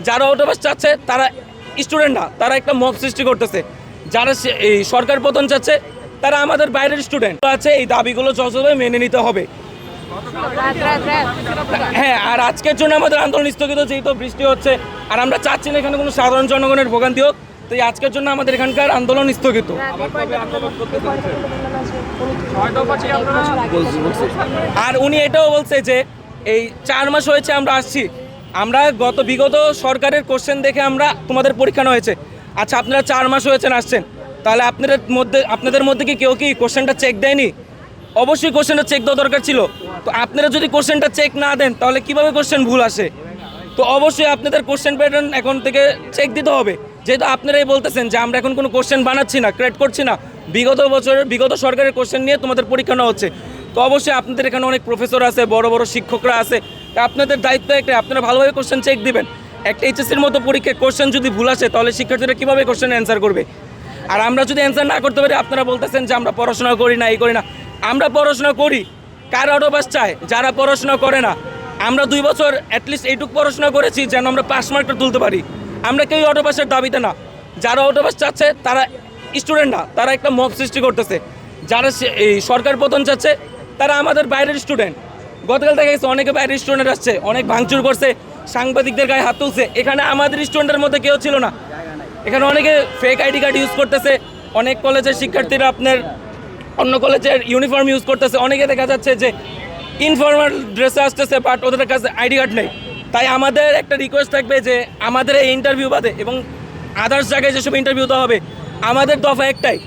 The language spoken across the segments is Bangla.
যারা অটোপাস চাচ্ছে তারা স্টুডেন্ট না, তারা একটা মব সৃষ্টি করতেছে। যারা এই সরকার পতন চাচ্ছে তারা আমাদের বাইরের স্টুডেন্ট আছে। এই দাবিগুলো যথাযথ মেনে নিতে হবে। হ্যাঁ, আর আজকের জন্য আমাদের আন্দোলন স্থগিত, যেহেতু বৃষ্টি হচ্ছে আর আমরা চাচ্ছি না এখানে কোনো সাধারণ জনগণের ভোগান্তি হোক। তো আজকের জন্য আমাদের এখানকার আন্দোলন স্থগিত। আর উনি এটাও বলছে যে এই 4 মাস হয়েছে আমরা আসছি, আমরা বিগত সরকারের কোশ্চেন দেখে আমরা তোমাদের পরীক্ষা হয়েছে। আচ্ছা, আপনারা 4 মাস হয়েছেন আসছেন, তাহলে আপনাদের মধ্যে কি কেউ কি কোশ্চেনটা চেক দেয়নি? অবশ্যই কোশ্চেনটা চেক দেওয়া দরকার ছিল। তো আপনারা যদি কোশ্চেনটা চেক না দেন তাহলে কিভাবে কোশ্চেন ভুল আসে? তো অবশ্যই আপনাদের কোশ্চেন প্যাটার্ন এখন থেকে চেক দিতে হবে, যেহেতু আপনারাই বলতেছেন যে আমরা এখন কোনো কোশ্চেন বানাচ্ছি না, ক্রিয়েট করছি না, বিগত সরকারের কোশ্চেন নিয়ে তোমাদের পরীক্ষা নেওয়া হচ্ছে। তো অবশ্যই আপনাদের এখানে অনেক প্রফেসর আছে, বড় বড় শিক্ষকরা আছে, আপনাদের দায়িত্ব একটা, আপনারা ভালোভাবে কোশ্চেন চেক দিবেন। একটা এইচএসসির মতো পরীক্ষায় কোশ্চেন যদি ভুল আসে তাহলে শিক্ষার্থীরা কীভাবে কোশ্চেন অ্যান্সার করবে? আর আমরা যদি অ্যান্সার না করতে পারি, আপনারা বলতেছেন যে আমরা পড়াশোনা করি না, এই করি না। আমরা পড়াশোনা করি, কার অটোপাস চায়? যারা পড়াশোনা করে না। আমরা 2 বছর অ্যাটলিস্ট এইটুকু পড়াশোনা করেছি যেন আমরা পাস মার্কটা তুলতে পারি। আমরা কেউ অটোপাসের দাবিতে না। যারা অটোপাস চাচ্ছে তারা স্টুডেন্ট না, তারা একটা মব সৃষ্টি করতেছে। যারা এই সরকার পতন চাচ্ছে তারা আমাদের বাইরের স্টুডেন্ট। গতকাল দেখা গেছে অনেকে বাইরের স্টুডেন্ট আসছে, অনেক ভাঙচুর করছে, সাংবাদিকদের গায়ে হাত তুলছে। এখানে আমাদের স্টুডেন্টের মধ্যে কেউ ছিল না। এখানে অনেকে ফেক আইডি কার্ড ইউজ করতেছে, অনেক কলেজের শিক্ষার্থীরা আপনার অন্য কলেজের ইউনিফর্ম ইউজ করতেছে। অনেকে দেখা যাচ্ছে যে ইনফর্মাল ড্রেসে আসতেছে, বাট ওদের কাছে আইডি কার্ড নেই। তাই আমাদের একটা রিকোয়েস্ট থাকবে যে আমাদের এই ইন্টারভিউ বাদে এবং আদার্স জায়গায় যেসব ইন্টারভিউ দেওয়া হবে, আমাদের দফা একটাই,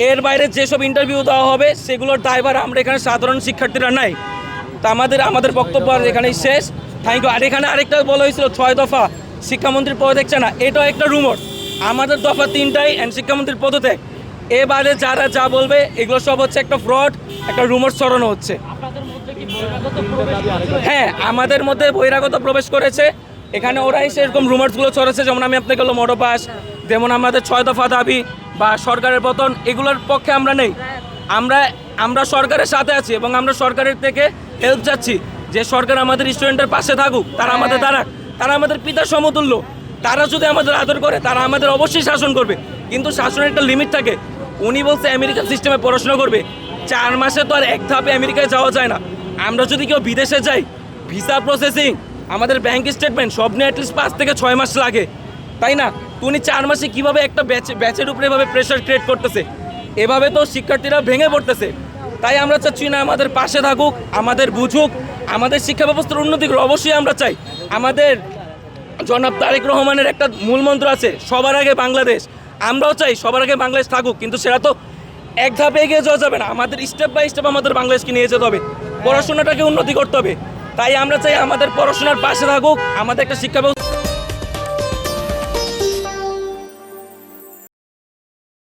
এর বাইরে যেসব ইন্টারভিউ দেওয়া হবে সেগুলোর দায়ভার আমরা এখানে সাধারণ শিক্ষার্থীরা নাই। তা আমাদের বক্তব্য এখানেই শেষ। Thank you. আর এখানে আরেকটা বলা হয়েছিল 6 দফা শিক্ষামন্ত্রীর পদ দেখছে না, এটাও একটা রুমর। আমাদের দফা 3টাই অ্যান্ড শিক্ষামন্ত্রীর পদত্যাগ। এবারে যারা যা বলবে এগুলো সব হচ্ছে একটা ফ্রড, একটা রুমর ছড়ানো হচ্ছে। হ্যাঁ, আমাদের মধ্যে বহিরাগত প্রবেশ করেছে। এখানে ওরাই সেরকম রুমার্সগুলো ছড়াচ্ছে, যেমন আমি আপনাকে বললাম অটোপাস, যেমন আমাদের 6 দফা দাবি বা সরকারের পতন, এগুলোর পক্ষে আমরা নেই। আমরা সরকারের সাথে আছি এবং আমরা সরকারের থেকে হেল্প চাচ্ছি যে সরকার আমাদের স্টুডেন্টের পাশে থাকুক, তারা আমাদের দাঁড়াক, তারা আমাদের পিতার সমতুল্য। তারা যদি আমাদের আদর করে তারা আমাদের অবশ্যই শাসন করবে, কিন্তু শাসনের একটা লিমিট থাকে। উনি বলছে আমেরিকান সিস্টেমে পড়াশোনা করবে। 4 মাসে তো আর এক ধাপে আমেরিকায় যাওয়া যায় না। আমরা যদি কেউ বিদেশে যাই, ভিসা প্রসেসিং, আমাদের ব্যাংক স্টেটমেন্ট সব নিয়ে অ্যাটলিস্ট 5 থেকে 6 মাস লাগে, তাই না? তো উনি 4 মাসে কীভাবে একটা ব্যাচের উপরে এভাবে প্রেশার ক্রিয়েট করতেছে? এভাবে তো শিক্ষার্থীরা ভেঙে পড়তেছে। তাই আমরা চাচ্ছি না আমাদের পাশে থাকুক, আমাদের বুঝুক, আমাদের শিক্ষা ব্যবস্থার উন্নতি করে অবশ্যই আমরা চাই। আমাদের জনাব তারেক রহমানের একটা মূল মন্ত্র আছে, সবার আগে বাংলাদেশ। আমরাও চাই সবার আগে বাংলাদেশ থাকুক, কিন্তু সেটা তো এক ধাপে এগিয়ে যাওয়া যাবে না। আমাদের স্টেপ বাই স্টেপ আমাদের বাংলাদেশকে নিয়ে যেতে হবে, পড়াশোনাটাকে উন্নতি করতে হবে। তাই আমরা চাই আমাদের পড়াশোনার পাশে থাকুক, আমাদের একটা শিক্ষা ব্যবস্থা